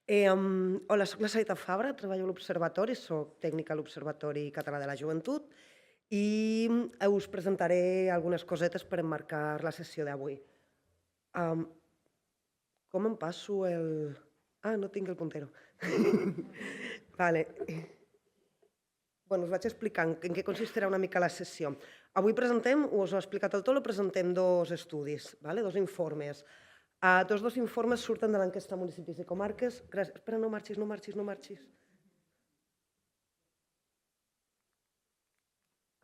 Hola, soc la Sarita Fabra, treballo a l'Observatori, soc tècnica a l'Observatori Català de la Joventut i us presentaré algunes cosetes per emmarcar la sessió d'avui. Em, Com em passo el... Ah, no tinc el puntero. Vale. Bueno, us vaig explicant en què consistirà una mica la sessió. Avui presentem, us ho he explicat el Tolo, presentem dos estudis, dos informes. Tots dos informes surten de l'enquesta Municipis i Comarques. Gràcies. Espera, no marxis, no marxis, no marxis.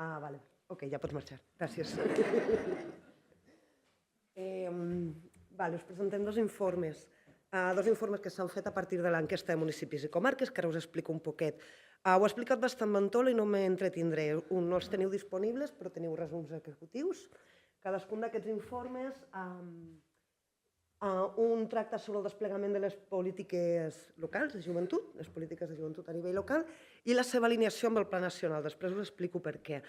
Vale. Ok, ja pots marxar. Gràcies. Us presentem dos informes. Dos informes que s'han fet a partir de l'enquesta de municipis i comarques, que ara us explico un poquet. Ho he explicat bastant mentol i no m'entretindré. No els teniu disponibles, però teniu resums executius. Cadascun d'aquests informes, un tracta sobre el desplegament de les polítiques locals de joventut, les polítiques de joventut a nivell local, i la seva alineació amb el Pla Nacional. Després us explico per què.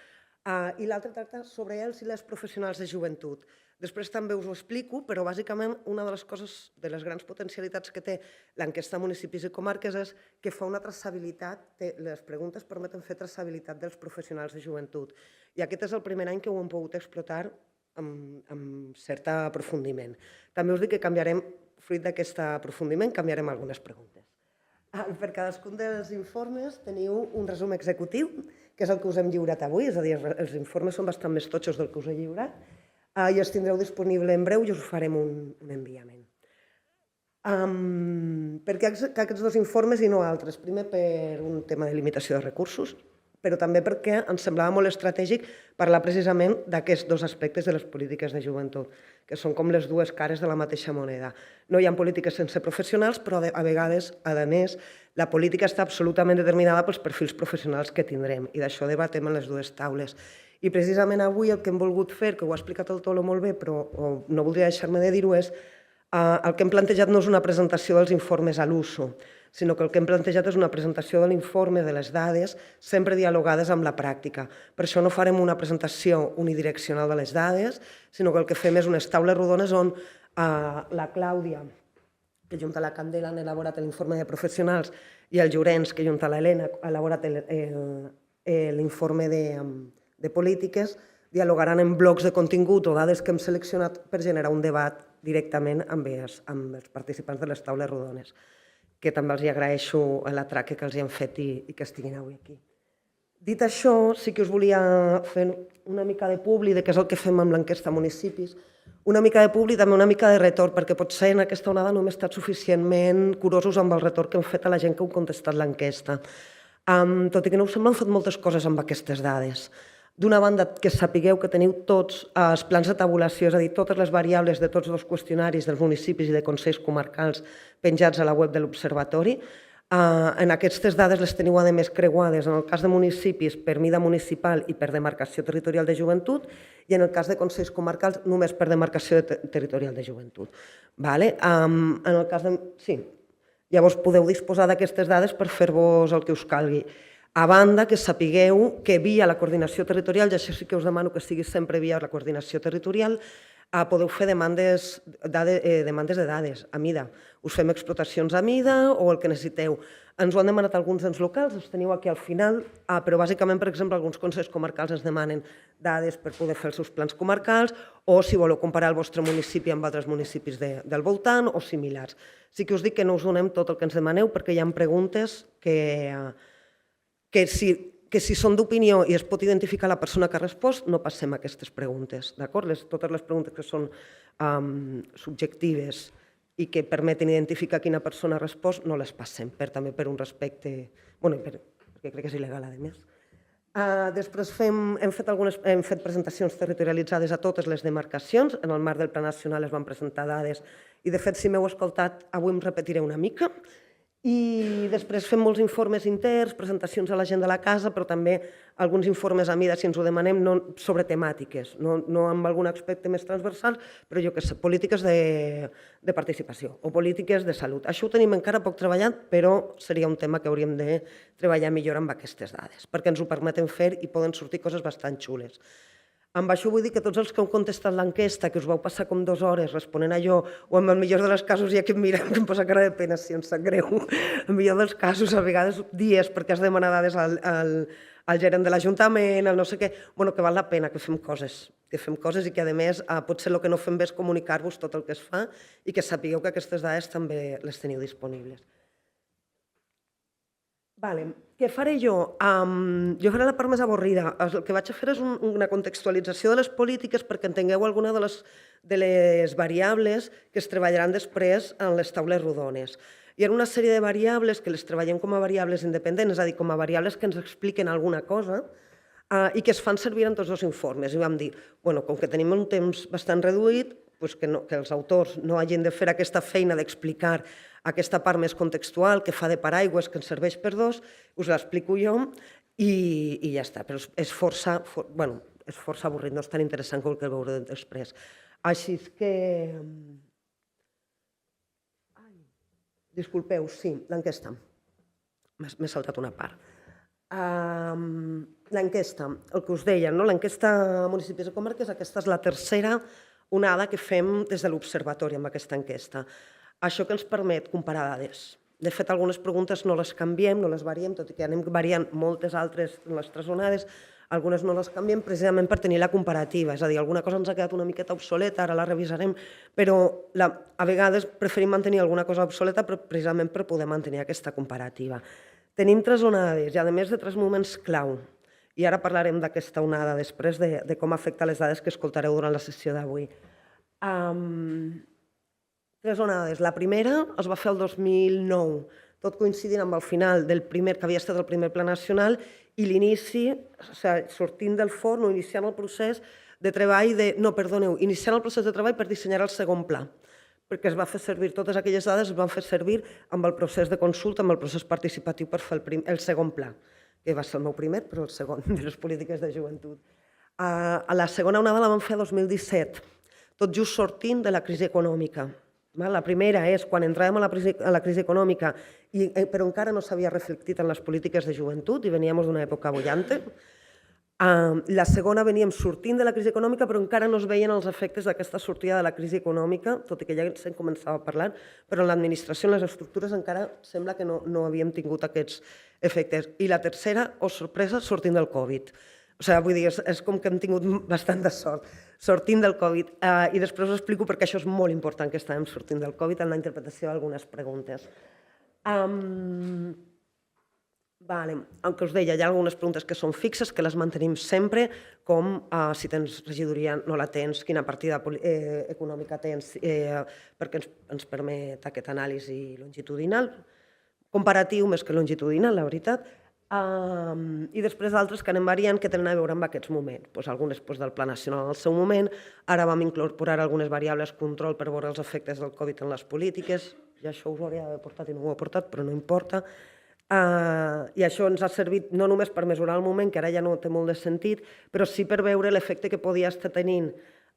I l'altre tracta sobre els i les professionals de joventut. Després també us ho explico, però bàsicament una de les coses, de les grans potencialitats que té l'enquesta municipis i comarques és que fa una traçabilitat, les preguntes permeten fer traçabilitat dels professionals de joventut. I aquest és el primer any que ho hem pogut explotar amb cert aprofundiment. També us dic que canviarem, fruit d'aquest aprofundiment, canviarem algunes preguntes. Per cadascun dels informes teniu un resum executiu, que és el que us hem lliurat avui, és a dir, els informes són bastant més totxos del que us he lliurat, i els tindreu disponible en breu i us farem un enviament. Per què aquests dos informes i no altres? Primer, per un tema de limitació de recursos, però també perquè ens semblava molt estratègic parlar precisament d'aquests dos aspectes de les polítiques de joventut, que són com les dues cares de la mateixa moneda. No hi ha polítiques sense professionals, però a vegades, a més, la política està absolutament determinada pels perfils professionals que tindrem, i d'això debatem en les dues taules. I precisament avui el que hem volgut fer, que ho ha explicat el Tolo molt bé, però no voldria deixar-me de dir-ho, és el que hem plantejat no és una presentació dels informes a l'uso, sinó que el que hem plantejat és una presentació de l'informe, de les dades, sempre dialogades amb la pràctica. Per això no farem una presentació unidireccional de les dades, sinó que el que fem és unes taules rodones on la Clàudia, que junta la Candela han elaborat l'informe de professionals, i el Llorenç, que junta l'Helena, ha elaborat l'informe de polítiques, dialogaran en blocs de contingut o dades que hem seleccionat per generar un debat directament amb els participants de les taules rodones, que també els agraeixo la traca que els hi hem fet i que estiguin avui aquí. Dit això, sí que us volia fer una mica de publi de què és el que fem amb l'enquesta municipis, una mica de publi i també una mica de retorn, perquè potser en aquesta onada no hem estat suficientment curosos amb el retorn que hem fet a la gent que heu contestat l'enquesta. Tot i que no us sembla, hem fet moltes coses amb aquestes dades. D'una banda, que sapigueu que teniu tots els plans de tabulació, és a dir, totes les variables de tots els qüestionaris dels municipis i de consells comarcals penjats a la web de l'Observatori. En aquestes dades les teniu, a més, creuades, en el cas de municipis, per mida municipal i per demarcació territorial de joventut, i en el cas de consells comarcals, només per demarcació territorial de joventut. En el cas de... Sí. Llavors podeu disposar d'aquestes dades per fer-vos el que us calgui. A banda, que sapigueu que via la coordinació territorial, i això sí que us demano que sigui sempre via la coordinació territorial, podeu fer demandes de dades a mida. Us fem explotacions a mida o el que necessiteu. Ens ho han demanat alguns ens locals, els teniu aquí al final, però bàsicament, per exemple, alguns consells comarcals ens demanen dades per poder fer els seus plans comarcals o si voleu comparar el vostre municipi amb altres municipis del voltant o similars. Sí que us dic que no us donem tot el que ens demaneu perquè hi ha preguntes que si són d'opinió i es pot identificar la persona que ha respost, no passem aquestes preguntes. Totes les preguntes que són subjectives i que permeten identificar quina persona ha respost, no les passem, també per un respecte, perquè crec que és il·legal, a més. Després hem fet presentacions territorialitzades a totes les demarcacions. En el marc del Pla Nacional es van presentar dades i, de fet, si m'heu escoltat, avui em repetiré una mica. I després fem molts informes interns, presentacions a la gent de la casa, però també alguns informes a mida, si ens ho demanem, sobre temàtiques, no amb algun aspecte més transversal, però jo què sé, polítiques de participació o polítiques de salut. Això ho tenim encara poc treballat, però seria un tema que hauríem de treballar millor amb aquestes dades, perquè ens ho permeten fer i poden sortir coses bastant xules. Amb això vull dir que tots els que heu contestat l'enquesta, que us vau passar com 2 hores responent a allò, o en el millor dels casos, ja que em miren, que em posa cara de pena, si em sap greu, en el millor dels casos, a vegades dies, perquè has de demanar dades al gerent de l'Ajuntament, al no sé què, bueno, que val la pena que fem coses i que, a més, potser el que no fem bé és comunicar-vos tot el que es fa i que sapigueu que aquestes dades també les teniu disponibles. Vale. Què faré jo? Jo faré la part més avorrida. El que vaig a fer és una contextualització de les polítiques perquè entengueu alguna de les variables que es treballaran després en les taules rodones. Hi ha una sèrie de variables que les treballem com a variables independents, és a dir, com a variables que ens expliquen alguna cosa i que es fan servir en tots els informes. I vam dir, bueno, com que tenim un temps bastant reduït, que els autors no hagin de fer aquesta feina d'explicar aquesta part més contextual que fa de paraigües, que ens serveix per dos, us l'explico jo i ja està. Però és força avorrit, no és tan interessant com el que veureu després. Així que... Disculpeu, sí, l'enquesta. M'he saltat una part. L'enquesta, el que us deia, l'enquesta municipis i comarques, aquesta és la tercera onada que fem des de l'Observatori amb aquesta enquesta. Això que ens permet comparar dades. De fet, algunes preguntes no les canviem, no les variem, tot i que anem variant moltes altres en les 3 onades, algunes no les canviem precisament per tenir la comparativa, és a dir, alguna cosa ens ha quedat una miqueta obsoleta, ara la revisarem, però a vegades preferim mantenir alguna cosa obsoleta precisament per poder mantenir aquesta comparativa. Tenim 3 onades i, a més, de 3 moments clau. I ara parlarem d'aquesta onada després, de com afecta les dades que escoltareu durant la sessió d'avui. 3 onades. La primera es va fer el 2009, tot coincidint amb el final del primer, que havia estat el primer Pla Nacional, i l'inici, sortint del forn o iniciant el procés de treball iniciant el procés de treball per dissenyar el segon pla, perquè es va fer servir, totes aquelles dades es van fer servir amb el procés de consulta, amb el procés participatiu per fer el segon pla, que va ser el meu primer, però el segon de les polítiques de joventut. La segona onada la vam fer el 2017, tot just sortint de la crisi econòmica. La primera és quan entràvem a la crisi econòmica, però encara no s'havia reflectit en les polítiques de joventut i veníem d'una època bollante. La segona veníem sortint de la crisi econòmica, però encara no es veien els efectes d'aquesta sortida de la crisi econòmica, tot i que ja se'n començava a parlar, però en l'administració, en les estructures, encara sembla que no havíem tingut aquests efectes. I la tercera, oh sorpresa, sortint del Covid. O sigui, vull dir, és com que hem tingut bastanta sort sortint del Covid. I després us explico perquè això és molt important que estàvem sortint del Covid en la interpretació d'algunes preguntes. El que us deia, hi ha algunes preguntes que són fixes, que les mantenim sempre, com si tens regidoria, no la tens, quina partida econòmica tens, perquè ens permet aquesta anàlisi longitudinal, comparatiu més que longitudinal, la veritat. I després d'altres que anem variant que tenen a veure amb aquests moments. Algunes del Pla Nacional en el seu moment, ara vam incorporar algunes variables control per veure els efectes del Covid en les polítiques, i això us ho hauria d'haver portat i no ho he portat, però no importa. I això ens ha servit no només per mesurar el moment, que ara ja no té molt de sentit, però sí per veure l'efecte que podia estar tenint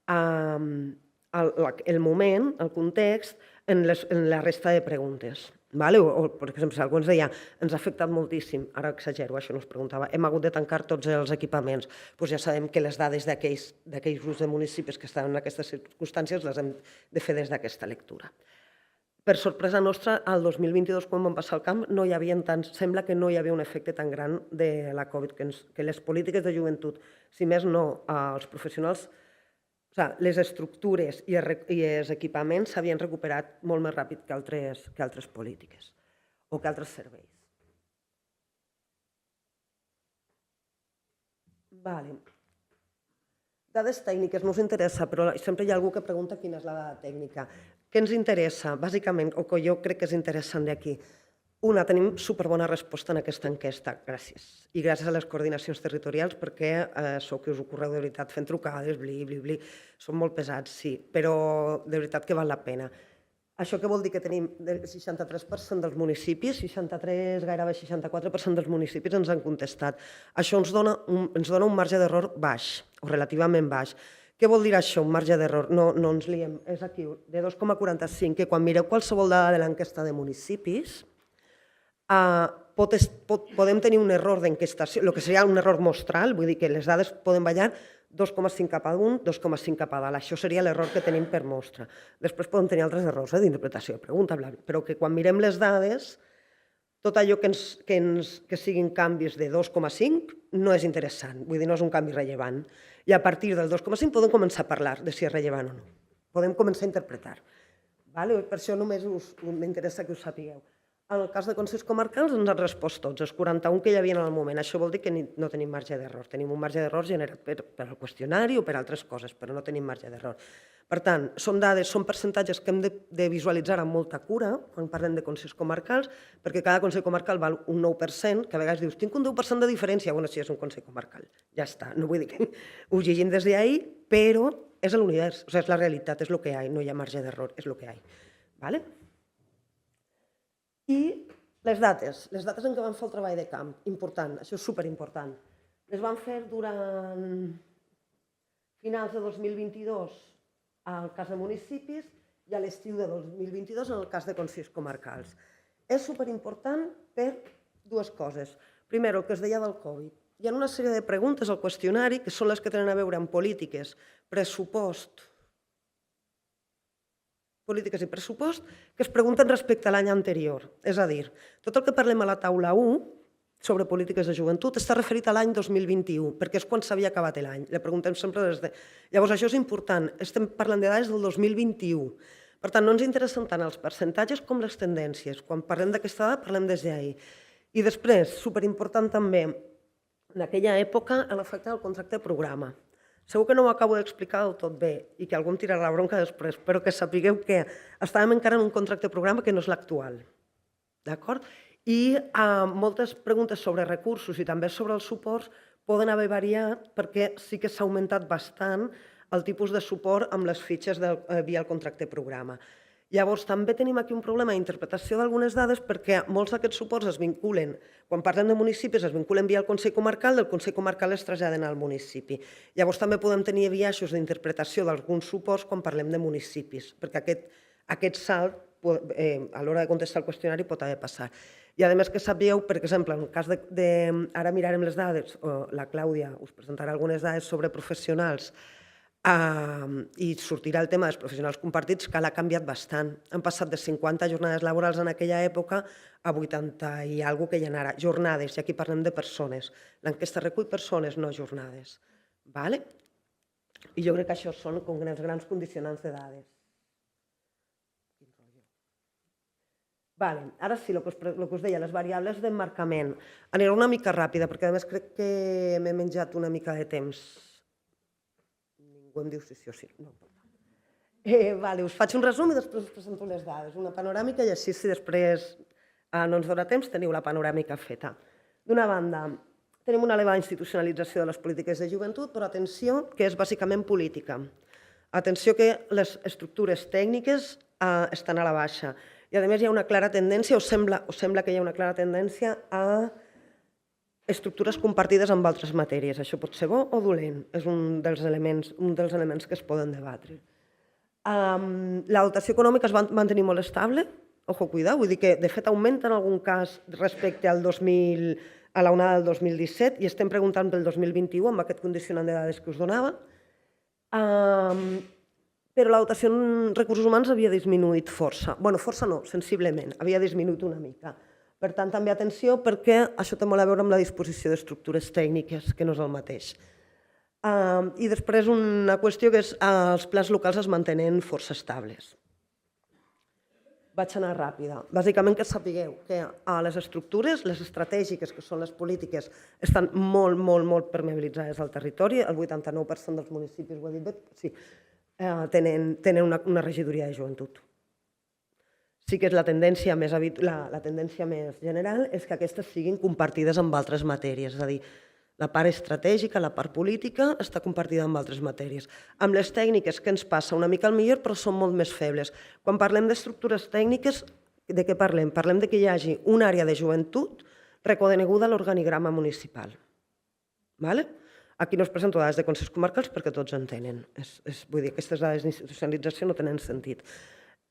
el moment, el context, en la resta de preguntes. O, per exemple, si algú ens deia ens ha afectat moltíssim, ara exagero, això no es preguntava, hem hagut de tancar tots els equipaments, doncs ja sabem que les dades d'aquells grups de municipis que estaven en aquestes circumstàncies les hem de fer des d'aquesta lectura. Per sorpresa nostra, el 2022, quan vam passar al camp, no hi havia sembla que no hi havia un efecte tan gran de la Covid, que les polítiques de joventut, si més no, els professionals, les estructures i els equipaments s'havien recuperat molt més ràpid que altres polítiques o que altres serveis. Dades tècniques no us interessa, però sempre hi ha algú que pregunta quina és la dada tècnica. Què ens interessa, bàsicament, o que jo crec que és interessant d'aquí? Una, tenim superbona resposta en aquesta enquesta, gràcies. I gràcies a les coordinacions territorials, perquè sou que us ho correu de veritat fent trucades, són molt pesats, sí, però de veritat que val la pena. Això què vol dir? Que tenim el 63% dels municipis, 63, gairebé 64% dels municipis ens han contestat. Això ens dona un marge d'error baix, o relativament baix. Què vol dir això, un marge d'error? No ens liem, és aquí, de 2,45, que quan mireu qualsevol dada de l'enquesta de municipis, podem tenir un error d'enquestació, el que seria un error mostral, vull dir que les dades poden ballar 2,5 cap a un, 2,5 cap a dalt. Això seria l'error que tenim per mostra. Després podem tenir altres errors d'interpretació, pregunta, bla, però que quan mirem les dades, tot allò que siguin canvis de 2,5 no és interessant, vull dir, no és un canvi rellevant. I a partir del 2,5 podem començar a parlar de si és rellevant o no. Podem començar a interpretar. Per això només m'interessa que ho sapigueu. En el cas de Consells Comarcals ens han respost tots, els 41 que hi havia en el moment. Això vol dir que no tenim marge d'error. Tenim un marge d'error generat per al qüestionari o per altres coses, però no tenim marge d'error. Per tant, són dades, són percentatges que hem de visualitzar amb molta cura quan parlem de Consells Comarcals, perquè cada Consell Comarcal val un 9%, que a vegades dius, tinc un 10% de diferència. Bueno, sí, és un Consell Comarcal. Ja està. No vull dir que ho llegim des d'ahir, però és l'univers, és la realitat, és el que hi ha, no hi ha marge d'error, és el que hi ha. Vale? I les dates en què van fer el treball de camp, important, això és superimportant. Les van fer durant finals de 2022 al cas de municipis i a l'estiu de 2022 en el cas de Consells Comarcals. És superimportant per dues coses. Primer, el que es deia del Covid. Hi ha una sèrie de preguntes al qüestionari que són les que tenen a veure amb polítiques, pressupost, polítiques i pressupost, que es pregunten respecte a l'any anterior. És a dir, tot el que parlem a la taula 1 sobre polítiques de joventut està referit a l'any 2021, perquè és quan s'havia acabat l'any. Le preguntem sempre des de... Llavors, això és important. Estem parlant de dades del 2021. Per tant, no ens interessen tant els percentatges com les tendències. Quan parlem d'aquesta dada, parlem des d'ahir. I després, superimportant també, en aquella època, l'efecte del contracte programa. Segur que no ho acabo d'explicar del tot bé i que algú em tirarà la bronca després, però que sapigueu que estàvem encara en un contracte programa que no és l'actual. D'acord? I moltes preguntes sobre recursos i també sobre els suports poden haver variat perquè sí que s'ha augmentat bastant el tipus de suport amb les fitxes via el contracte programa. Llavors, també tenim aquí un problema d'interpretació d'algunes dades perquè molts d'aquests suports es vinculen, quan parlem de municipis, es vinculen via el Consell Comarcal, del Consell Comarcal es traslladen al municipi. Llavors, també podem tenir biaixos d'interpretació d'alguns suports quan parlem de municipis, perquè aquest salt, a l'hora de contestar el qüestionari, pot haver passat. I a més que sapigueu, per exemple, en el cas de... Ara mirarem les dades, la Clàudia us presentarà algunes dades sobre professionals, i sortirà el tema dels professionals compartits, que l'ha canviat bastant. Han passat de 50 jornades laborals en aquella època a 80 i alguna cosa que hi ha ara. Jornades, i aquí parlem de persones. L'enquesta recull persones, no jornades. I jo crec que això són com els grans condicionants de dades. Ara sí, el que us deia, les variables d'emmarcament. Aniré una mica ràpida, perquè a més crec que m'he menjat una mica de temps. Ningú em diu si sí o sí. Us faig un resum i després us presento les dades. Una panoràmica i així, si després no ens dona temps, teniu la panoràmica feta. D'una banda, tenim una elevada institucionalització de les polítiques de joventut, però atenció, que és bàsicament política. Atenció que les estructures tècniques estan a la baixa. I a més hi ha una clara tendència, o sembla que hi ha una clara tendència a estructures compartides amb altres matèries. Això pot ser bo o dolent, és un dels elements que es poden debatre. La dotació econòmica es va mantenir molt estable, ojo, cuidado, vull dir que de fet augmenta en algun cas respecte a l'onada del 2017 i estem preguntant pel 2021 amb aquest condicionant de dades que us donava. Però la dotació en recursos humans havia disminuït força. Bé, força no, sensiblement, havia disminuït una mica. Per tant, també atenció perquè això té molt a veure amb la disposició d'estructures tècniques, que no és el mateix. I després una qüestió que és els plans locals es mantenen força estables. Vaig anar ràpida. Bàsicament que sapigueu que les estructures, les estratègiques, que són les polítiques, estan molt, molt, molt permeabilitzades al territori. El 89% dels municipis, ho he dit bé? Sí. Tenen una regidoria de joventut. Sí que és la tendència més general és que aquestes siguin compartides amb altres matèries, és a dir, la part estratègica, la part política està compartida amb altres matèries. Amb les tècniques que ens passa una mica al millor, però són molt més febles. Quan parlem d'estructures tècniques, de què parlem? Parlem que hi hagi una àrea de joventut reconeguda a l'organigrama municipal. Aquí no us presento dades de consells comarcals perquè tots en tenen. Vull dir, aquestes dades d'institucionalització no tenen sentit.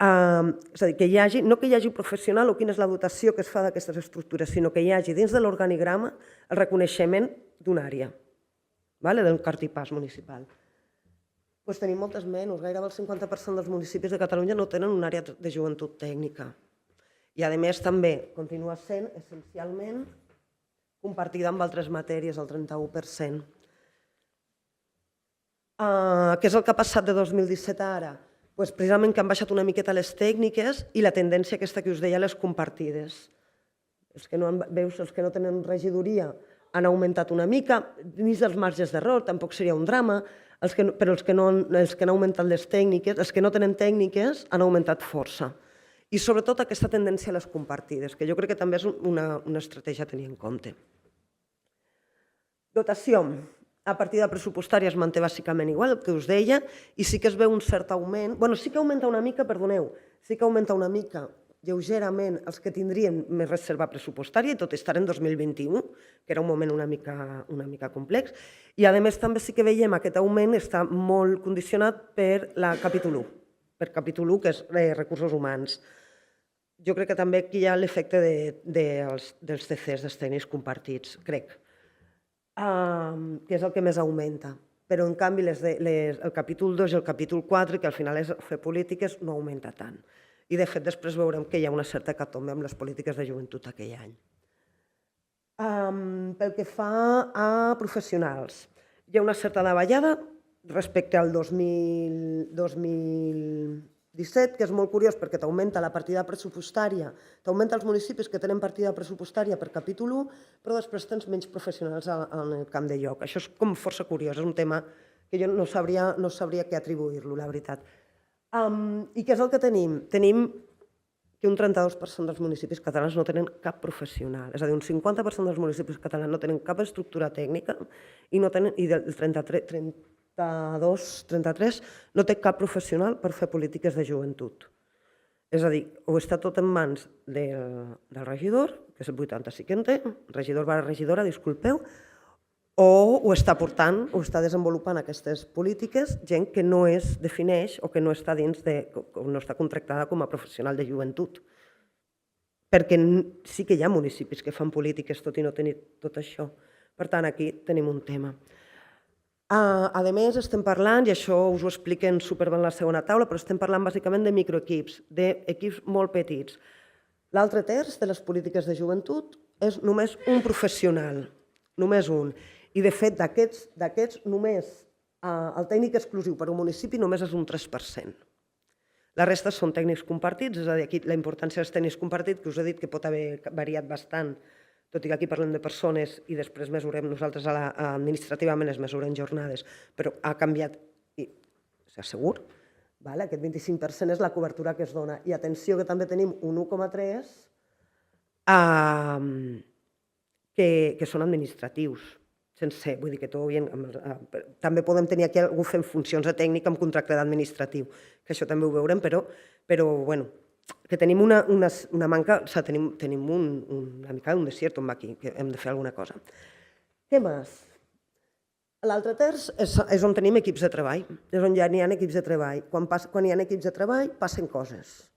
És a dir, no que hi hagi professional o quina és la dotació que es fa d'aquestes estructures, sinó que hi hagi dins de l'organigrama el reconeixement d'una àrea. del cartipàs municipal. Doncs tenim moltes menys, gairebé el 50% dels municipis de Catalunya no tenen una àrea de joventut tècnica. I a més també continua sent essencialment compartida amb altres matèries, el 31%. Què és el que ha passat de 2017 a ara? Precisament que han baixat una miqueta les tècniques i la tendència aquesta que us deia, les compartides. Els que no tenen regidoria han augmentat una mica, dins dels marges d'error, tampoc seria un drama, però els que no han augmentat les tècniques, els que no tenen tècniques han augmentat força. I sobretot aquesta tendència a les compartides, que jo crec que també és una estratègia a tenir en compte. Dotació. A partida pressupostària es manté bàsicament igual, el que us deia, i sí que es veu un cert augment, sí que augmenta una mica, perdoneu, sí que augmenta una mica, lleugerament, els que tindrien més reserva pressupostària, i tot estar en 2021, que era un moment una mica complex, i a més també sí que veiem aquest augment està molt condicionat per la capítol 1, per capítol 1, que és recursos humans. Jo crec que també aquí hi ha l'efecte dels TCs, dels tècnics compartits, crec, que és el que més augmenta. Però, en canvi, el capítol 2 i el capítol 4, que al final és fer polítiques, no augmenta tant. I, de fet, després veurem que hi ha una certa hecatombe amb les polítiques de joventut aquell any. Pel que fa a professionals, hi ha una certa davallada respecte al 2017, que és molt curiós perquè t'augmenta la partida pressupostària, t'augmenta els municipis que tenen partida pressupostària per capítol 1, però després tens menys professionals en el camp de lloc. Això és com força curiós, és un tema que jo no sabria què atribuir-lo, la veritat. I què és el que tenim? Tenim que un 32% dels municipis catalans no tenen cap professional, és a dir, un 50% dels municipis catalans no tenen cap estructura tècnica i del 33 no té cap professional per fer polítiques de joventut. És a dir, o està tot en mans del regidor, que és el 80 sí que en té, regidor barra regidora, disculpeu, o ho està portant, o està desenvolupant aquestes polítiques gent que no es defineix o que no està dins no està contractada com a professional de joventut. Perquè sí que hi ha municipis que fan polítiques tot i no tenir tot això. Per tant, aquí tenim un tema. A més, estem parlant, i això us ho expliquen superbé en la segona taula, però estem parlant bàsicament de microequips, d'equips molt petits. L'altre terç de les polítiques de joventut és només un professional, només un. I, de fet, d'aquests només el tècnic exclusiu per un municipi només és un 3%. La resta són tècnics compartits, és a dir, aquí la importància dels tècnics compartits, que us he dit que pot haver variat bastant, tot i que aquí parlem de persones i després mesurem nosaltres administrativament es mesuren jornades, però ha canviat, i s'assegur, aquest 25% és la cobertura que es dona. I atenció que també tenim un 1,3% que són administratius, sense, vull dir que tot bien, també podem tenir aquí algú fent funcions de tècnic amb contracte d'administratiu, que això també ho veurem, però bueno, que tenim una manca, o sigui, tenim una mica d'un desert aquí, que hem de fer alguna cosa. Què més? L'altre terç és on tenim equips de treball, és on ja n'hi ha equips de treball. Quan hi ha equips de treball passen coses.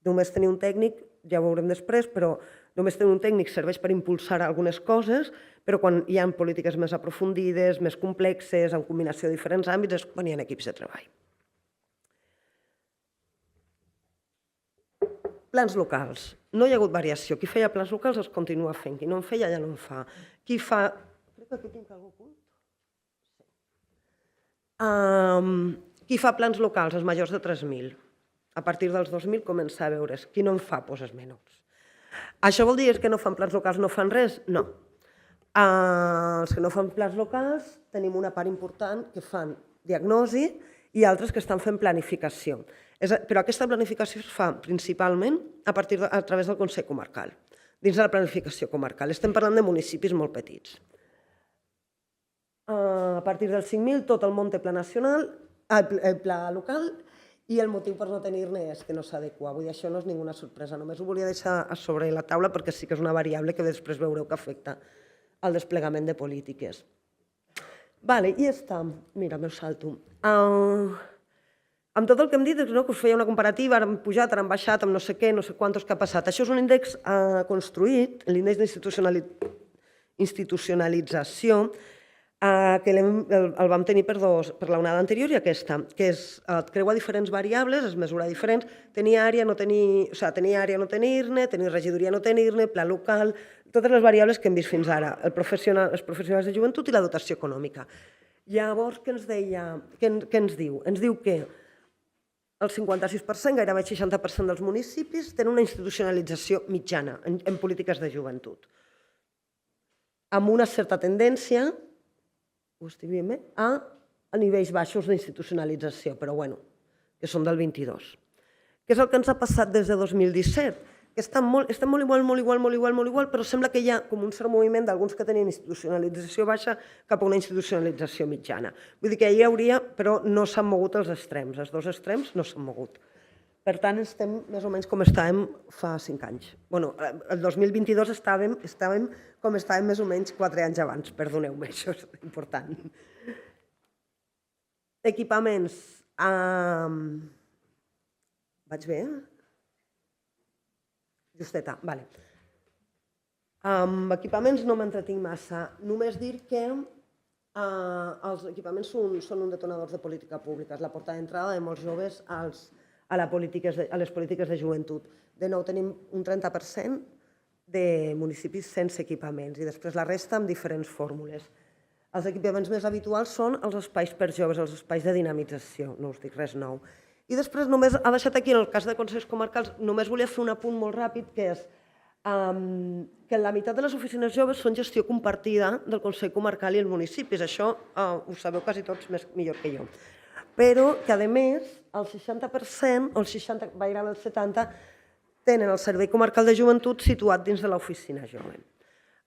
Només tenir un tècnic, ja ho veurem després, però només tenir un tècnic serveix per impulsar algunes coses, però quan hi ha polítiques més aprofundides, més complexes, en combinació de diferents àmbits, és quan hi ha equips de treball. Plans locals. No hi ha hagut variació. Qui feia plans locals els continua fent. Qui no en feia ja no en fa. Qui fa... Crec que aquí tinc algú ocult. Qui fa plans locals, els majors de 3.000. A partir dels 2.000 comença a veure's. Qui no en fa, doncs els menors. Això vol dir que no fan plans locals, no fan res? No. Els que no fan plans locals tenim una part important que fan diagnosi i altres que estan fent planificació. Però aquesta planificació es fa principalment a través del Consell Comarcal, dins de la planificació comarcal. Estem parlant de municipis molt petits. A partir dels 5.000 tot el món té pla local i el motiu per no tenir-ne és que no s'adequa. Vull dir, això no és ninguna sorpresa, només ho volia deixar a sobre la taula perquè sí que és una variable que després veureu que afecta al desplegament de polítiques. I està, mira, m'ho salto. Amb tot el que hem dit, que us feia una comparativa, ara hem pujat, ara hem baixat, amb no sé què, no sé quantos que ha passat. Això és un índex construït, l'índex d'institucionalització, que el vam tenir per l'onada anterior i aquesta, que et creua diferents variables, es mesura diferents, tenir àrea, no tenir, o sigui, tenir àrea, no tenir-ne, tenir regidoria, no tenir-ne, pla local, totes les variables que hem vist fins ara, els professionals de joventut i la dotació econòmica. Llavors, què ens deia, què ens diu? Ens diu que el 56%, gairebé el 60% dels municipis tenen una institucionalització mitjana en polítiques de joventut, amb una certa tendència, ho estic dient bé, a nivells baixos d'institucionalització, però bueno, que són del 22. Què és el que ens ha passat des de 2017? Que estem molt igual, però sembla que hi ha com un cert moviment d'alguns que tenien institucionalització baixa cap a una institucionalització mitjana. Vull dir que hi hauria, però no s'han mogut els extrems, els dos extrems no s'han mogut. Per tant, estem més o menys com estàvem fa 5 anys. Bé, el 2022 estàvem com estàvem més o menys 4 anys abans, perdoneu-me, això és important. Equipaments. Vaig bé? Justeta, vale. Amb equipaments no m'entretinc massa, només dir que els equipaments són un detonador de política pública, és la porta d'entrada de molts joves a les polítiques de joventut. De nou, tenim un 30% de municipis sense equipaments i després la resta amb diferents fórmules. Els equipaments més habituals són els espais per joves, els espais de dinamització, no us dic res nou. I després només ha deixat aquí, en el cas de consells comarcals, només volia fer un apunt molt ràpid, que és que la meitat de les oficines joves són gestió compartida del Consell Comarcal i els municipis. Això ho sabeu quasi tots millor que jo. Però que, a més, el 60%, o el 60, gairebé el 70%, tenen el Servei Comarcal de Joventut situat dins de l'oficina jove.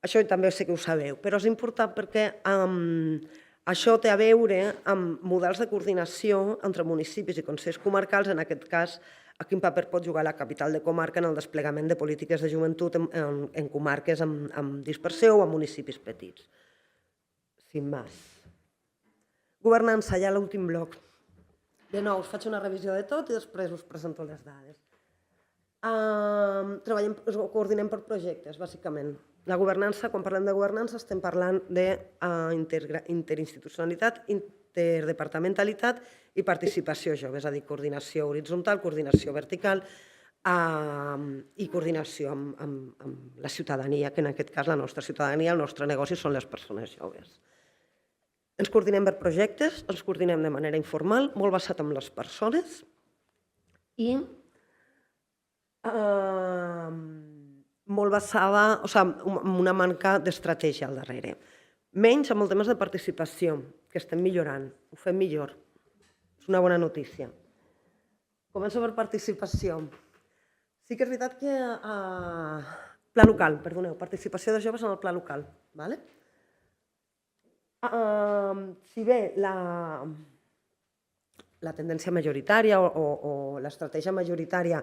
Això també sé que ho sabeu, però és important perquè això té a veure amb models de coordinació entre municipis i consells comarcals, en aquest cas, a quin paper pot jugar la capital de comarca en el desplegament de polítiques de joventut en comarques amb dispersió o en municipis petits. Sin més. Governança, ja l'últim bloc. De nou, us faig una revisió de tot i després us presento les dades. Coordinem per projectes, bàsicament. La governança, quan parlem de governança, estem parlant d'interinstitucionalitat, interdepartamentalitat i participació jove, és a dir, coordinació horitzontal, coordinació vertical i coordinació amb la ciutadania, que en aquest cas la nostra ciutadania, el nostre negoci són les persones joves. Ens coordinem per projectes, ens coordinem de manera informal, molt basat en les persones i molt basada, o sigui, amb una manca d'estratègia al darrere. Menys amb els temes de participació, que estem millorant, ho fem millor. És una bona notícia. Començo per participació. Sí que és veritat que... Pla local, perdoneu, participació de joves en el pla local. Si bé la tendència majoritària o l'estratègia majoritària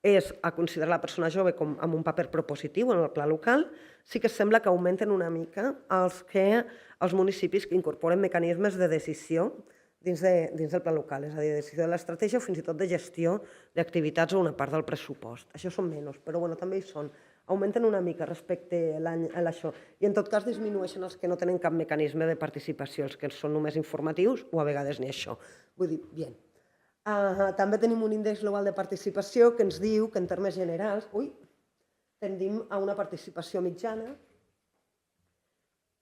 és a considerar la persona jove com amb un paper propositiu en el pla local, sí que sembla que augmenten una mica els municipis que incorporen mecanismes de decisió dins del pla local, és a dir, de decisió de l'estratègia o fins i tot de gestió d'activitats o una part del pressupost. Això són menys, però també hi són. Augmenten una mica respecte a això. I en tot cas disminueixen els que no tenen cap mecanisme de participació, els que són només informatius o a vegades ni això. Vull dir, bé. També tenim un índex global de participació que ens diu que en termes generals tendim a una participació mitjana,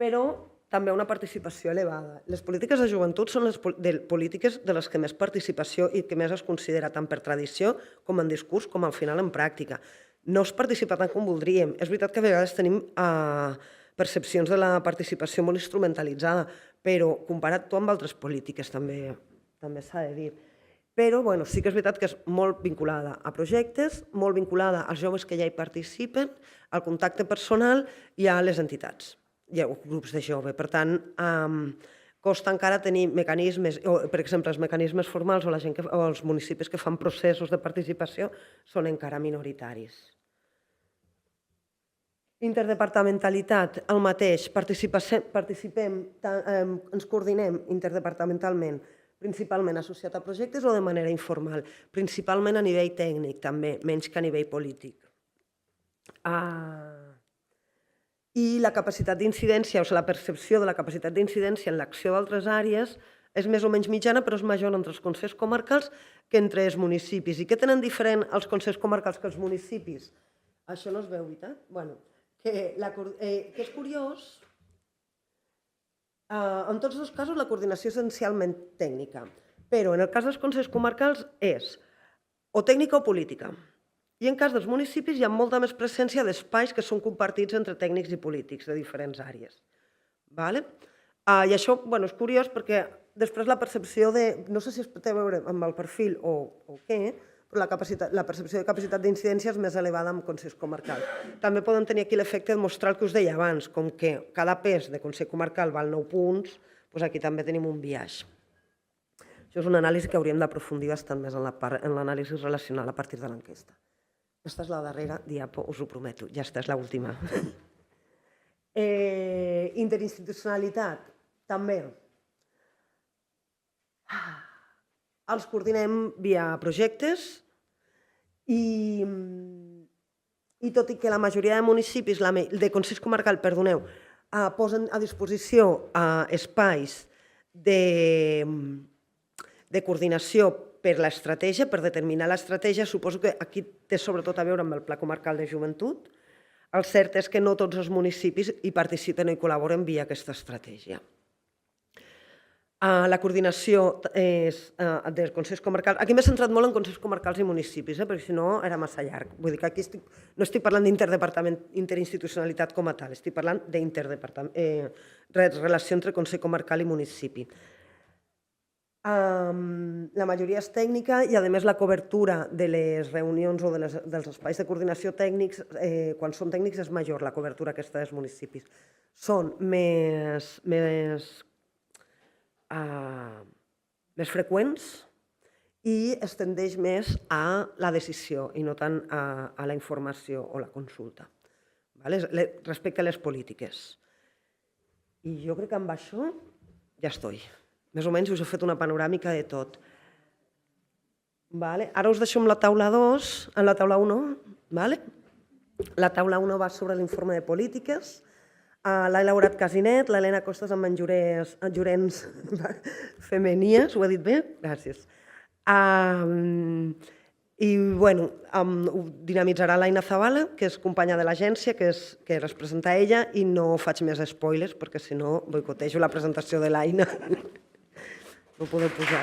però també a una participació elevada. Les polítiques de joventut són les polítiques de les que més participació i que més es considera tant per tradició com en discurs com al final en pràctica. No es participa tant com voldríem. És veritat que a vegades tenim percepcions de la participació molt instrumentalitzada, però comparat-ho amb altres polítiques també s'ha de dir. Però sí que és veritat que és molt vinculada a projectes, molt vinculada als joves que ja hi participen, al contacte personal i a les entitats, i a grups de jove. Per tant, costa encara tenir mecanismes, per exemple, els mecanismes formals o els municipis que fan processos de participació són encara minoritaris. Interdepartamentalitat, el mateix, ens coordinem interdepartamentalment, principalment associat a projectes o de manera informal, principalment a nivell tècnic també, menys que a nivell polític. i la capacitat d'incidència, o sigui, la percepció de la capacitat d'incidència en l'acció d'altres àrees és més o menys mitjana, però és major entre els consells comarcals que entre els municipis. I què tenen diferent els consells comarcals que els municipis? Això no es veu, veritat? Bueno, que és curiós, en tots dos casos la coordinació és essencialment tècnica, però en el cas dels consells comarcals és o tècnica o política. I en cas dels municipis hi ha molta més presència d'espais que són compartits entre tècnics i polítics de diferents àrees. I això és curiós perquè després la percepció de, no sé si es té a veure amb el perfil o què, però la percepció de capacitat d'incidència és més elevada en consells comarcals. També poden tenir aquí l'efecte de mostrar el que us deia abans, com que cada pes de consell comarcal val 9 punts, doncs aquí també tenim un biaix. Això és una anàlisi que hauríem d'aprofundir bastant més en l'anàlisi relacional a partir de l'enquesta. Aquesta és la darrera diapo, us ho prometo, ja està, és l'última. Interinstitucionalitat, també. Els coordinem via projectes i tot i que la majoria de municipis, de consells comarcals, perdoneu, posen a disposició espais de coordinació per l'estratègia, per determinar l'estratègia, suposo que aquí té sobretot a veure amb el Pla Comarcal de Joventut. El cert és que no tots els municipis hi participen i col·laboren via aquesta estratègia. La coordinació dels consells comarcals... Aquí m'he centrat molt en consells comarcals i municipis, perquè si no era massa llarg. Vull dir que aquí no estic parlant d'interinstitucionalitat com a tal, estic parlant de relació entre consell comarcal i municipi. La majoria és tècnica i, a més, la cobertura de les reunions o dels espais de coordinació tècnics, quan són tècnics, és major la cobertura aquesta dels municipis. Són més freqüents i es tendeix més a la decisió i no tant a la informació o la consulta, respecte a les polítiques. I jo crec que amb això ja estic. Més o menys us he fet una panoràmica de tot. Ara us deixo amb la taula 2, amb la taula 1. La taula 1 va sobre l'informe de polítiques. L'ha elaborat Casinet, l'Helena Costas amb en Llorenç Femenies, ho he dit bé? Gràcies. I ho dinamitzarà l'Aina Zavala, que és companya de l'agència, que es presenta ella, i no faig més spoilers, perquè si no boicotejo la presentació de l'Aina. No podeu pujar.